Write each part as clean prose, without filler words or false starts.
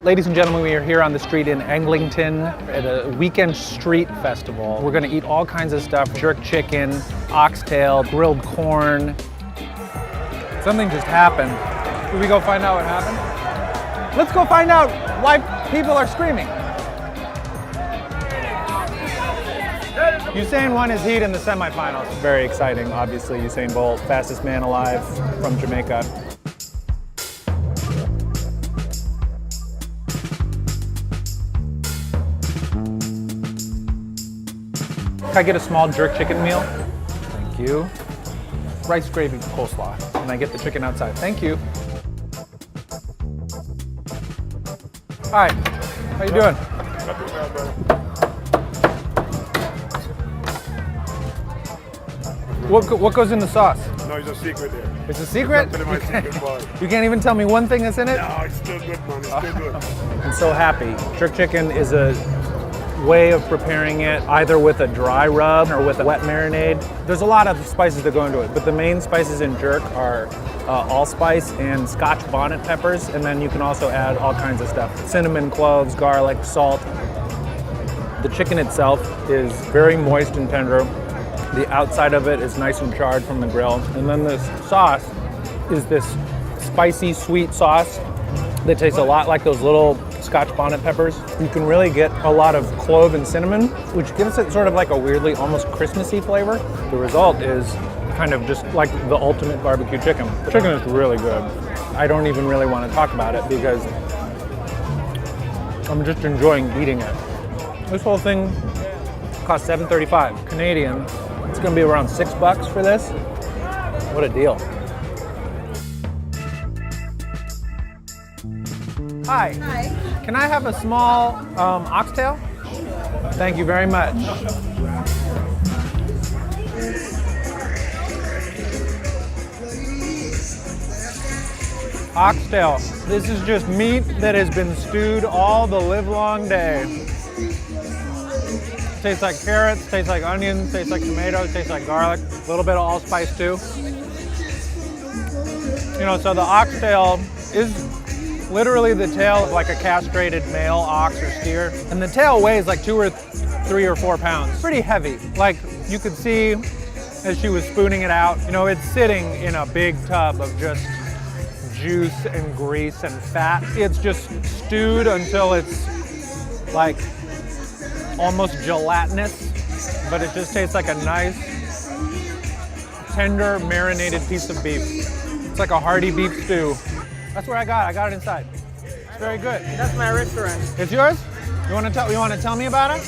Ladies and gentlemen, we are here on the street in Eglinton at a weekend street festival. We're gonna eat all kinds of stuff: jerk chicken, oxtail, grilled corn. Something just happened. Should we go find out what happened? Let's go find out why people are screaming. Usain won his heat in the semifinals. Very exciting, obviously. Usain Bolt, fastest man alive from Jamaica. Can I get a small jerk chicken meal? Thank you. Rice gravy coleslaw. And I get the chicken outside. Thank you. Hi, how you doing? What goes in the sauce? No, it's a secret there. It's a secret? It's my secret boy. You can't even tell me one thing that's in it? No, it's still good, man. It's still good. I'm so happy. Jerk chicken is a way of preparing it either with a dry rub or with a wet marinade. There's a lot of spices that go into it, but the main spices in jerk are allspice and Scotch bonnet peppers, and then you can also add all kinds of stuff: cinnamon, cloves, garlic, salt. The chicken itself is very moist and tender. The outside of it is nice and charred from the grill, and then this sauce is this spicy, sweet sauce that tastes a lot like those little Scotch bonnet peppers. You can really get a lot of clove and cinnamon, which gives it sort of like a weirdly almost Christmassy flavor. The result is kind of just like the ultimate barbecue chicken. The chicken is really good. I don't even really want to talk about it because I'm just enjoying eating it. This whole thing costs $7.35 Canadian. It's gonna be around $6 for this. What a deal. Hi. Hi. Can I have a small oxtail? Thank you very much. Oxtail. This is just meat that has been stewed all the livelong day. Tastes like carrots, tastes like onions, tastes like tomatoes, tastes like garlic, a little bit of allspice too. You know, so the oxtail is literally the tail of like a castrated male ox or steer. And the tail weighs like 2 or 3 or 4 pounds. Pretty heavy. Like you could see as she was spooning it out, you know, it's sitting in a big tub of just juice and grease and fat. It's just stewed until it's like almost gelatinous, but it just tastes like a nice, tender, marinated piece of beef. It's like a hearty beef stew. That's what I got it inside. It's very good. That's my restaurant. It's yours? You want to tell me about it?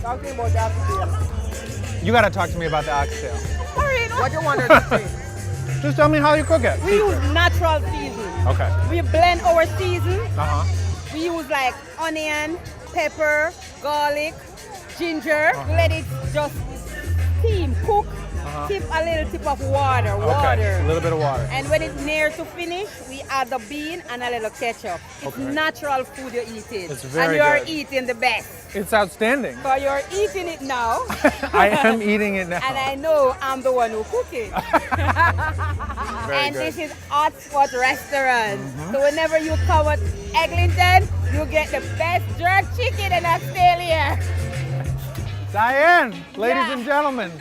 Talking about the oxtail. You got to talk to me about the oxtail. What do you want her to say? Just tell me how you cook it. We use natural seasoning. Okay. We blend our season. Uh-huh. We use like onion, pepper, garlic, ginger. We let it just steam, cook. Tip a little tip of water. Okay. A little bit of water. And when it's near to finish, we add the bean and a little ketchup. It's natural food you're eating. It's very and you're good. Eating the best. It's outstanding. So you're eating it now. I am eating it now. And I know I'm the one who cook it. Very good. This is Hot Spot Restaurant. So whenever you come at Eglinton, you get the best jerk chicken in Australia. Diane, ladies and gentlemen,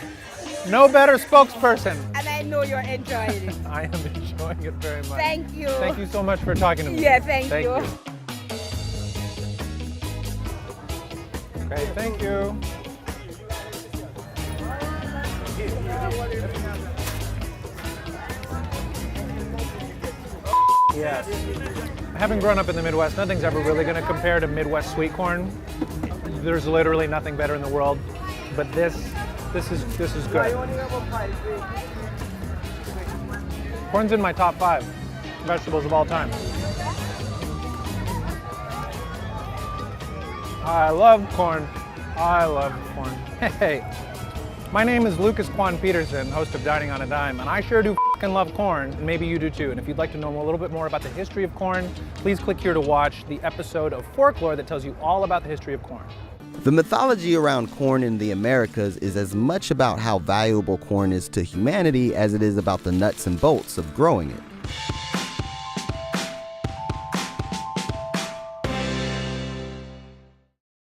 no better spokesperson. And I know you're enjoying it. I am enjoying it very much. Thank you. Thank you so much for talking to me. Yeah, thank you. Okay, thank you. Yes. Having grown up in the Midwest, nothing's ever really going to compare to Midwest sweet corn. There's literally nothing better in the world. But this is good. Corn's in my top 5 vegetables of all time. I love corn. I love corn. Hey, my name is Lucas Quan Peterson, host of Dining on a Dime, and I sure do f***ing love corn, and maybe you do too. And if you'd like to know a little bit more about the history of corn, please click here to watch the episode of Folklore that tells you all about the history of corn. The mythology around corn in the Americas is as much about how valuable corn is to humanity as it is about the nuts and bolts of growing it.